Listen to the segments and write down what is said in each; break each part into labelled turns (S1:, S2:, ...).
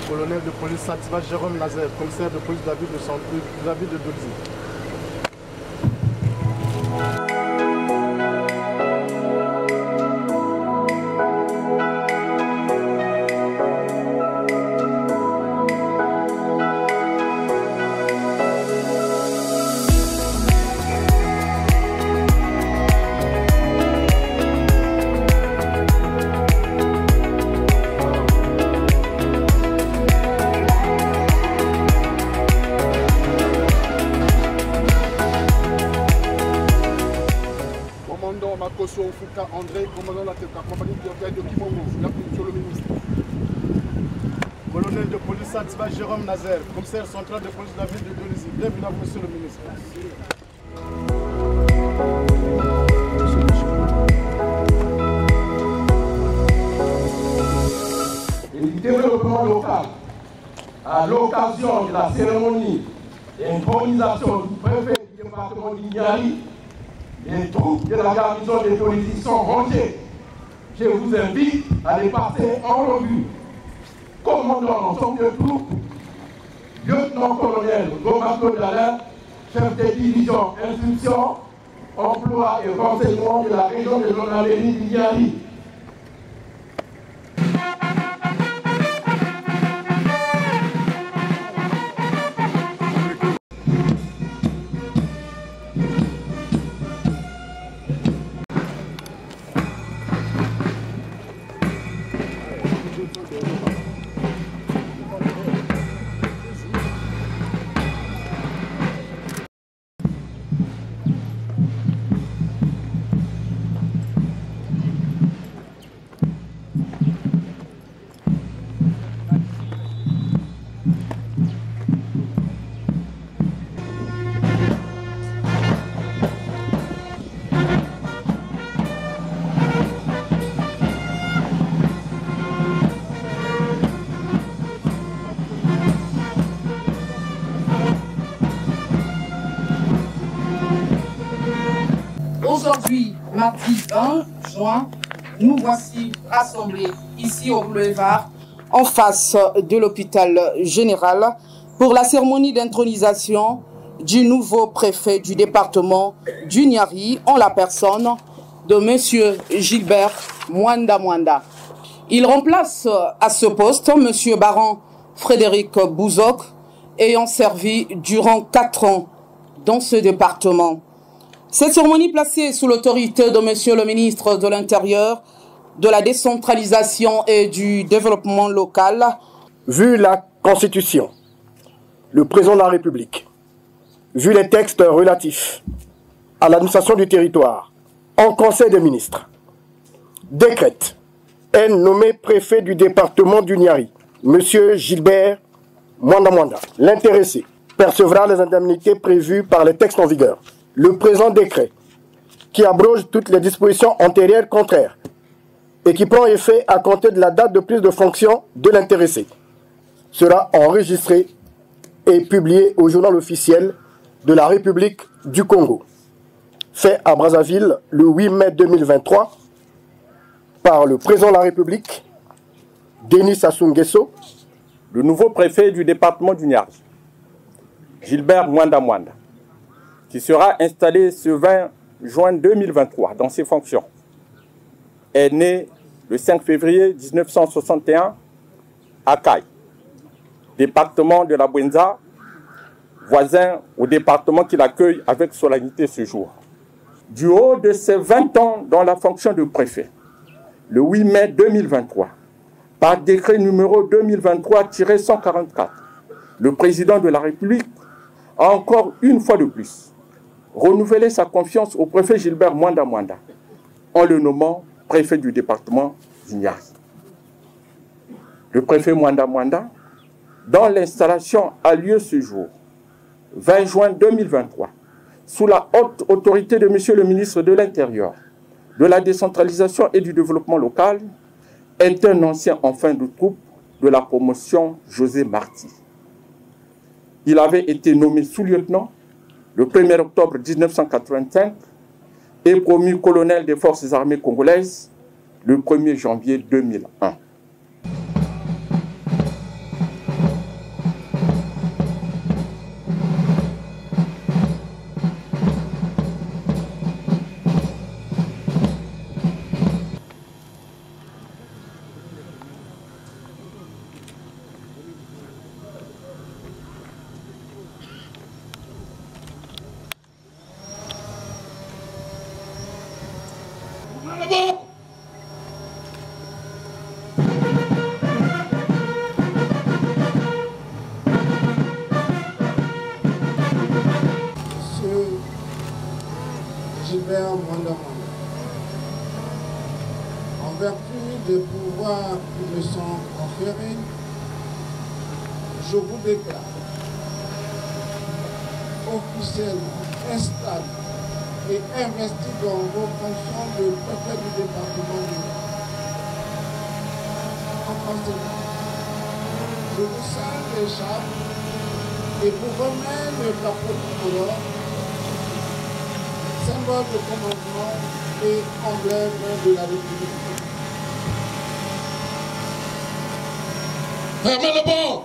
S1: Colonel de police Sativa Jérôme Nazaire, commissaire de police de la ville de Dolzy. Fouka André, commandant de la compagnie de Kimongo, monsieur le ministre. Colonel de police Sativa Jérôme Nazaire, commissaire central de police de la ville de Dolzy. Bienvenue à vous, monsieur le ministre.
S2: Le développement local, à l'occasion de la cérémonie d'intronisation du préfet du département d'Ignari, les troupes de la garnison de Dolzy sont rangées. Je vous invite à les passer en revue. Commandant l'ensemble de troupes, lieutenant-colonel Gomato Dalin, chef de division instruction, emploi et renseignement de la région de Lonaleni d'Ignari.
S3: Aujourd'hui, mardi 20 juin, nous voici rassemblés ici au boulevard, en face de l'hôpital général, pour la cérémonie d'intronisation du nouveau préfet du département du Niari, en la personne de M. Gilbert Mwanda Mwanda. Il remplace à ce poste M. Baron Frédéric Bouzok, ayant servi durant 4 ans dans ce département. Cette cérémonie placée sous l'autorité de M. le ministre de l'Intérieur, de la décentralisation et du développement local.
S4: Vu la Constitution, le président de la République, vu les textes relatifs à l'administration du territoire, en Conseil des ministres, décrète est nommé préfet du département du Niari, M. Gilbert Mwanda Mwanda. L'intéressé percevra les indemnités prévues par les textes en vigueur. Le présent décret, qui abroge toutes les dispositions antérieures contraires et qui prend effet à compter de la date de prise de fonction de l'intéressé, sera enregistré et publié au journal officiel de la République du Congo, fait à Brazzaville le 8 mai 2023 par le président de la République, Denis Sassou Nguesso.
S5: Le nouveau préfet du département du Niari, Gilbert Mwanda Mwanda, qui sera installé ce 20 juin 2023 dans ses fonctions, est né le 5 février 1961 à Caille, département de la Bouenza, voisin au département qui l'accueille avec solennité ce jour. Du haut de ses 20 ans dans la fonction de préfet, le 8 mai 2023, par décret numéro 2023-144, le président de la République a encore une fois de plus renouvelé sa confiance au préfet Gilbert Mwanda Mwanda en le nommant préfet du département du Niari. Le préfet Mwanda Mwanda, dont l'installation a lieu ce jour, 20 juin 2023, sous la haute autorité de M. le ministre de l'Intérieur, de la décentralisation et du développement local, est un ancien en fin de troupe de la promotion José Marti. Il avait été nommé sous-lieutenant le 1er octobre 1985 et promu colonel des forces armées congolaises le 1er janvier 2001.
S6: Monsieur Gilbert Mwanda Mwanda, en vertu des pouvoirs qui me sont conférés, je vous déclare officiellement installé et investi dans vos fonctions de préfet du département du Nord. En conséquence, je vous salue l'écharpe et vous remets le drapeau tricolore, symbole de commandement et emblème de la République. Fermez le banc!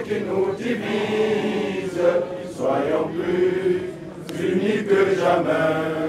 S2: Qui nous divise, soyons plus unis que jamais.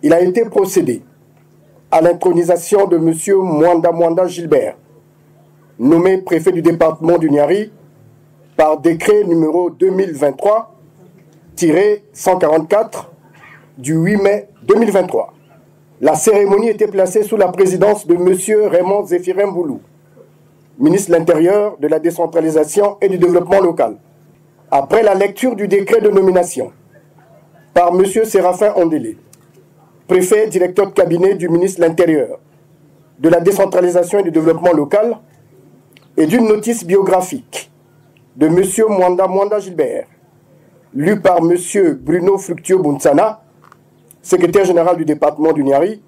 S4: Il a été procédé à l'intronisation de M. Mwanda Mwanda Gilbert, nommé préfet du département du Niari par décret numéro 2023-144 du 8 mai 2023. La cérémonie était placée sous la présidence de M. Raymond Zéphirin Boulou, ministre de l'Intérieur, de la décentralisation et du développement local. Après la lecture du décret de nomination par M. Séraphin Ondélé, préfet directeur de cabinet du ministre de l'Intérieur, de la décentralisation et du développement local, et d'une notice biographique de M. Mwanda Mwanda Gilbert, lue par M. Bruno Fructueux Bounsana, secrétaire général du département du Niari,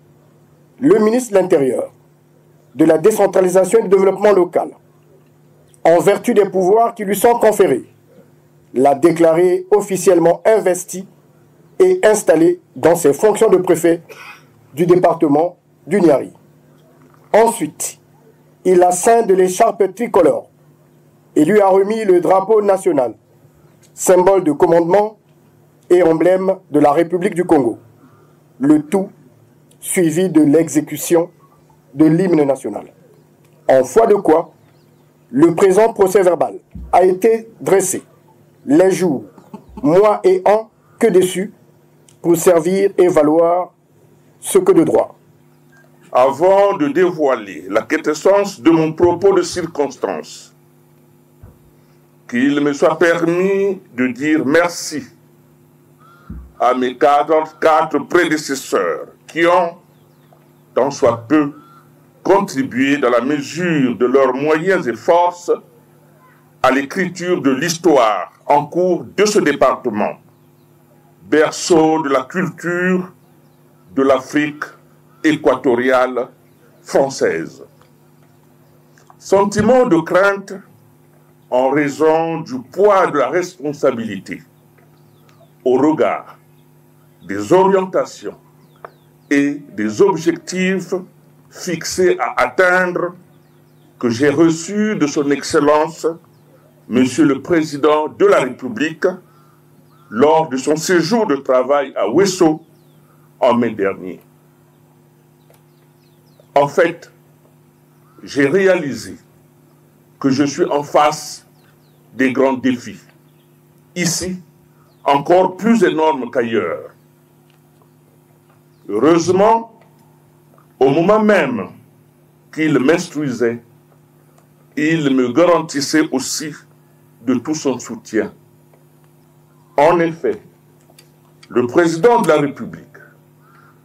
S4: le ministre de l'Intérieur, de la décentralisation et du développement local, en vertu des pouvoirs qui lui sont conférés, l'a déclaré officiellement investi et installé dans ses fonctions de préfet du département du Niari. Ensuite, il a ceint de l'écharpe tricolore et lui a remis le drapeau national, symbole de commandement et emblème de la République du Congo. Le tout suivi de l'exécution de l'hymne national. En foi de quoi, le présent procès-verbal a été dressé les jours, mois et ans que dessus pour servir et valoir ce que de droit.
S7: Avant de dévoiler la quintessence de mon propos de circonstance, qu'il me soit permis de dire merci à mes quatre prédécesseurs qui ont, tant soit peu, contribué dans la mesure de leurs moyens et forces à l'écriture de l'histoire en cours de ce département, berceau de la culture de l'Afrique équatoriale française. Sentiment de crainte en raison du poids de la responsabilité au regard des orientations et des objectifs fixés à atteindre que j'ai reçus de son Excellence, Monsieur le Président de la République, lors de son séjour de travail à Ouesso en mai dernier. En fait, j'ai réalisé que je suis en face des grands défis, ici encore plus énormes qu'ailleurs. Heureusement, au moment même qu'il m'instruisait, il me garantissait aussi de tout son soutien. En effet, le président de la République,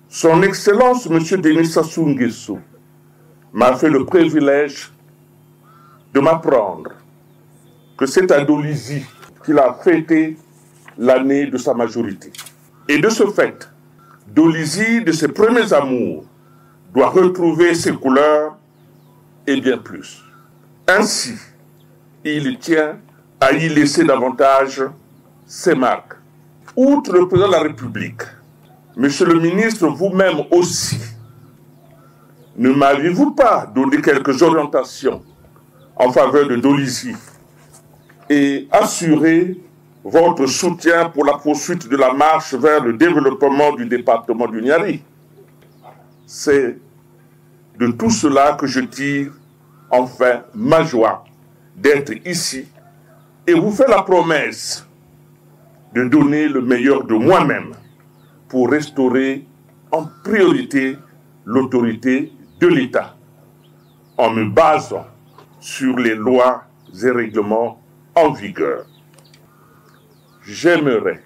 S7: son Excellence M. Denis Sassou Nguesso, m'a fait le privilège de m'apprendre que c'est à Dolisie qu'il a fêté l'année de sa majorité. Et de ce fait, Dolisie, de ses premiers amours, doit retrouver ses couleurs et bien plus. Ainsi, il tient à y laisser davantage ses marques. Outre le président de la République, Monsieur le ministre, vous-même aussi, ne m'aviez-vous pas donné quelques orientations en faveur de Dolisie et assuré votre soutien pour la poursuite de la marche vers le développement du département du Niari? C'est de tout cela que je tire enfin ma joie d'être ici et vous fais la promesse de donner le meilleur de moi-même pour restaurer en priorité l'autorité de l'État en me basant sur les lois et règlements en vigueur. J'aimerais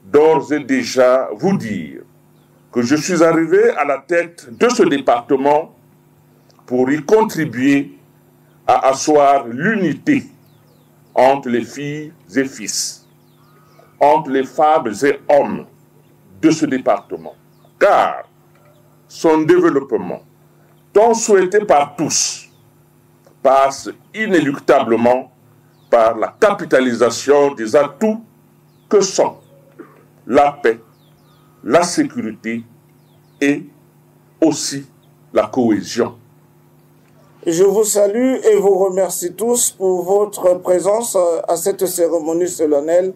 S7: d'ores et déjà vous dire que je suis arrivé à la tête de ce département pour y contribuer à asseoir l'unité entre les filles et fils, entre les femmes et hommes de ce département. Car son développement, tant souhaité par tous, passe inéluctablement par la capitalisation des atouts que sont la paix, la sécurité et aussi la cohésion.
S6: Je vous salue et vous remercie tous pour votre présence à cette cérémonie solennelle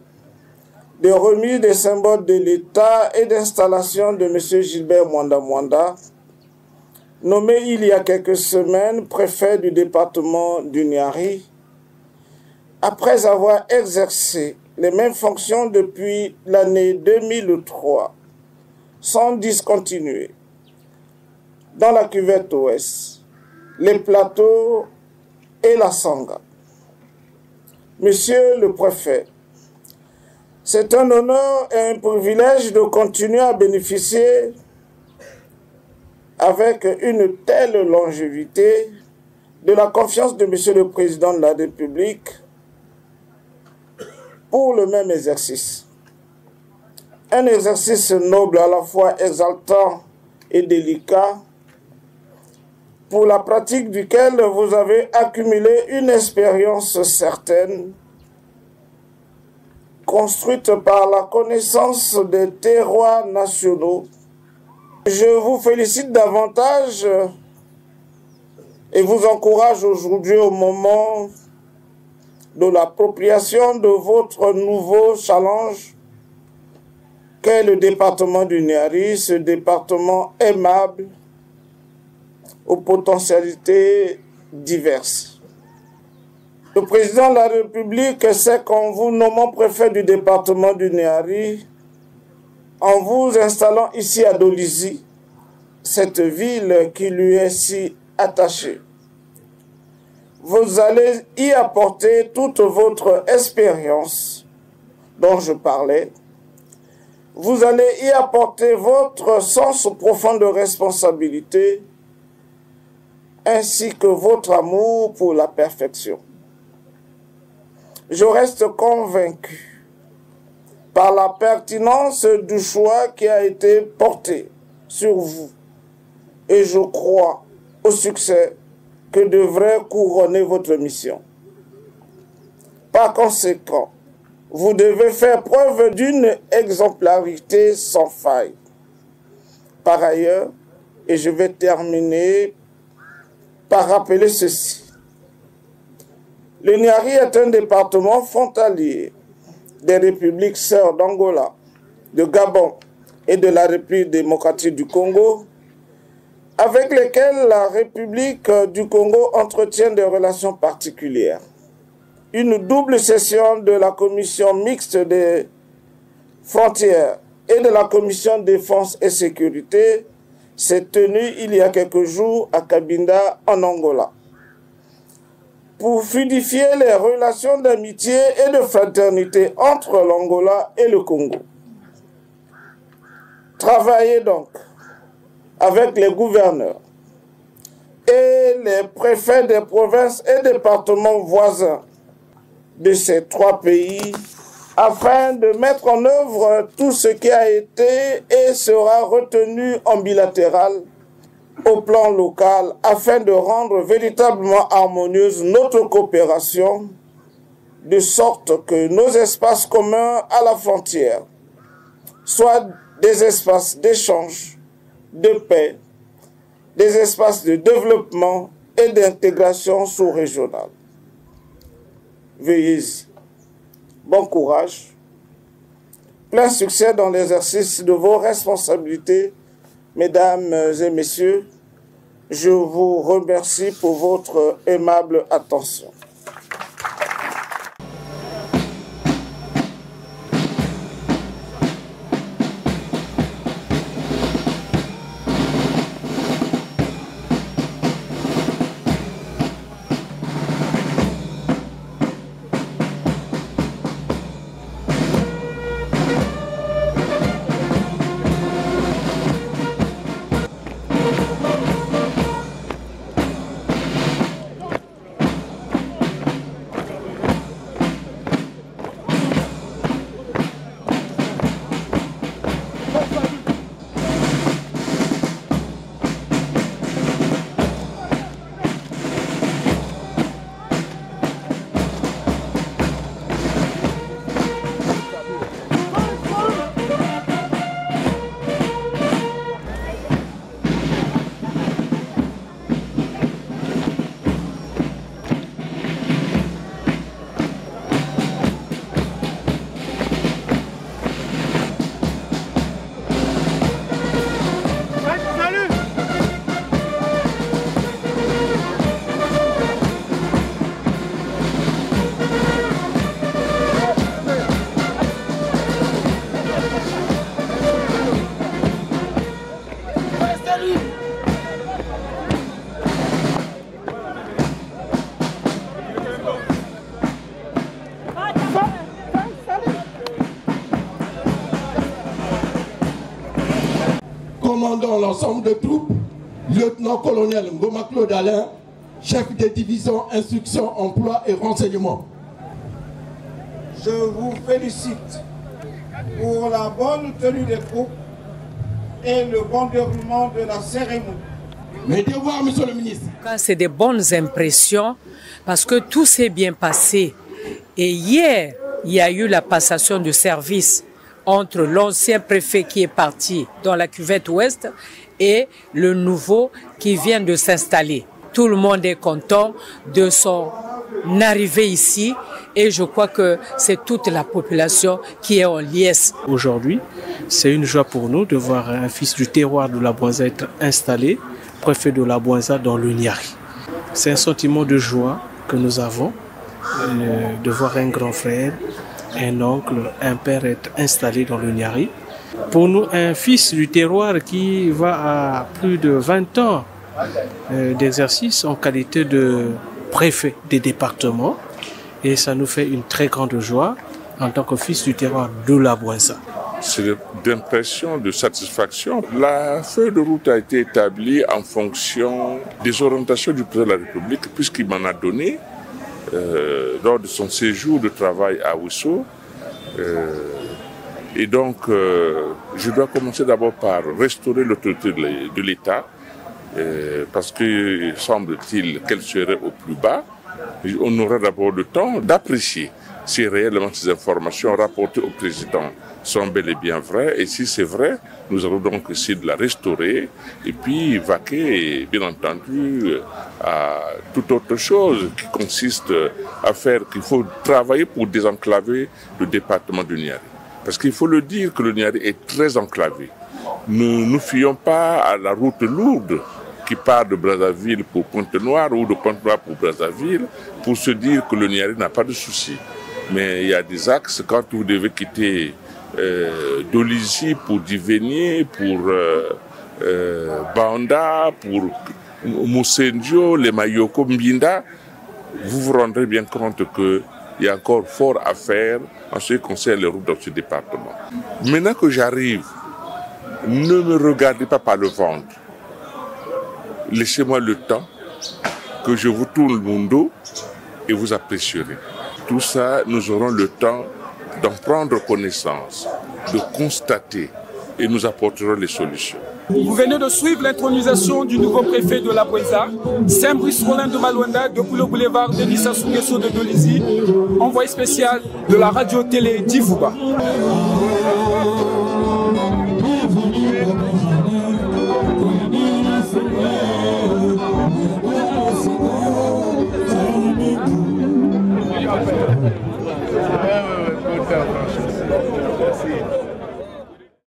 S6: de remise des symboles de l'État et d'installation de M. Gilbert Mwanda Mwanda, nommé il y a quelques semaines préfet du département du Niari, après avoir exercé les mêmes fonctions depuis l'année 2003, sans discontinuer, dans la cuvette ouest, les plateaux et la Sangha. Monsieur le préfet, c'est un honneur et un privilège de continuer à bénéficier avec une telle longévité de la confiance de Monsieur le Président de la République pour le même exercice. Un exercice noble, à la fois exaltant et délicat, pour la pratique duquel vous avez accumulé une expérience certaine, construite par la connaissance des terroirs nationaux. Je vous félicite davantage et vous encourage aujourd'hui au moment de l'appropriation de votre nouveau challenge qu'est le département du Niari, ce département aimable aux potentialités diverses. Le président de la République sait qu'en vous nommant préfet du département du Niari, en vous installant ici à Dolisie, cette ville qui lui est si attachée, vous allez y apporter toute votre expérience dont je parlais. Vous allez y apporter votre sens profond de responsabilité ainsi que votre amour pour la perfection. Je reste convaincu par la pertinence du choix qui a été porté sur vous et je crois au succès que devrait couronner votre mission. Par conséquent, vous devez faire preuve d'une exemplarité sans faille. Par ailleurs, et je vais terminer par rappeler ceci. Le Niari est un département frontalier des républiques sœurs d'Angola, de Gabon et de la République démocratique du Congo, avec lesquels la République du Congo entretient des relations particulières. Une double session de la Commission mixte des frontières et de la Commission défense et sécurité s'est tenue il y a quelques jours à Cabinda, en Angola, pour fluidifier les relations d'amitié et de fraternité entre l'Angola et le Congo. Travaillez donc avec les gouverneurs et les préfets des provinces et départements voisins de ces trois pays afin de mettre en œuvre tout ce qui a été et sera retenu en bilatéral au plan local afin de rendre véritablement harmonieuse notre coopération de sorte que nos espaces communs à la frontière soient des espaces d'échange, de paix, des espaces de développement et d'intégration sous-régionale. Veuillez-y. Bon courage, plein succès dans l'exercice de vos responsabilités, mesdames et messieurs. Je vous remercie pour votre aimable attention.
S2: Commandant l'ensemble de troupes, lieutenant-colonel Ngoma Claude Alain, chef de division instruction, emploi et renseignement.
S6: Je vous félicite pour la bonne tenue des troupes et le bon déroulement de la cérémonie.
S2: Mes devoirs, monsieur le ministre.
S8: C'est des bonnes impressions parce que tout s'est bien passé. Et hier, il y a eu la passation de service entre l'ancien préfet qui est parti dans la cuvette ouest et le nouveau qui vient de s'installer. tout le monde est content de son arrivée ici et je crois que c'est toute la population qui est en liesse.
S9: Aujourd'hui, c'est une joie pour nous de voir un fils du terroir de la Bouenza être installé, préfet de la Bouenza dans le Niari. C'est un sentiment de joie que nous avons de voir un grand frère, un oncle, un père être installé dans le Niari. Pour nous, un fils du terroir qui va à plus de 20 ans d'exercice en qualité de préfet des départements. Et ça nous fait une très grande joie en tant que fils du terroir de la Bouenza.
S7: C'est d'impression, de satisfaction. La feuille de route a été établie en fonction des orientations du président de la République, puisqu'il m'en a donné lors de son séjour de travail à Ousso. Et donc, je dois commencer d'abord par restaurer l'autorité de l'État, parce que semble-t-il qu'elle serait au plus bas. On aura d'abord le temps d'apprécier si réellement ces informations rapportées au président sont bel et bien vraies. Et si c'est vrai, nous allons donc essayer de la restaurer et puis vaquer, bien entendu, à toute autre chose qui consiste à faire qu'il faut travailler pour désenclaver le département du Niari. Parce qu'il faut le dire que le Niari est très enclavé. Ne nous fions pas à la route lourde qui part de Brazzaville pour Pointe-Noire ou de Pointe-Noire pour Brazzaville pour se dire que le Niari n'a pas de souci. Mais il y a des axes, quand vous devez quitter Dolisie pour Divenier, pour Banda, pour Moussendio, les Mayoko, Mbinda, vous vous rendrez bien compte qu'il y a encore fort à faire en ce qui concerne les routes dans ce département. Maintenant que j'arrive, ne me regardez pas par le ventre. Laissez-moi le temps que je vous tourne mon dos et vous apprécierez. Tout ça, nous aurons le temps d'en prendre connaissance, de constater et nous apporterons les solutions.
S10: Vous venez de suivre l'intronisation du nouveau préfet de la Bouenza, Saint-Brice Rollin de Maluanda, depuis le boulevard Denis Sassou Nguesso de Dolisie, envoyé spécial de la radio-télé d'Ivouba.
S1: Merci.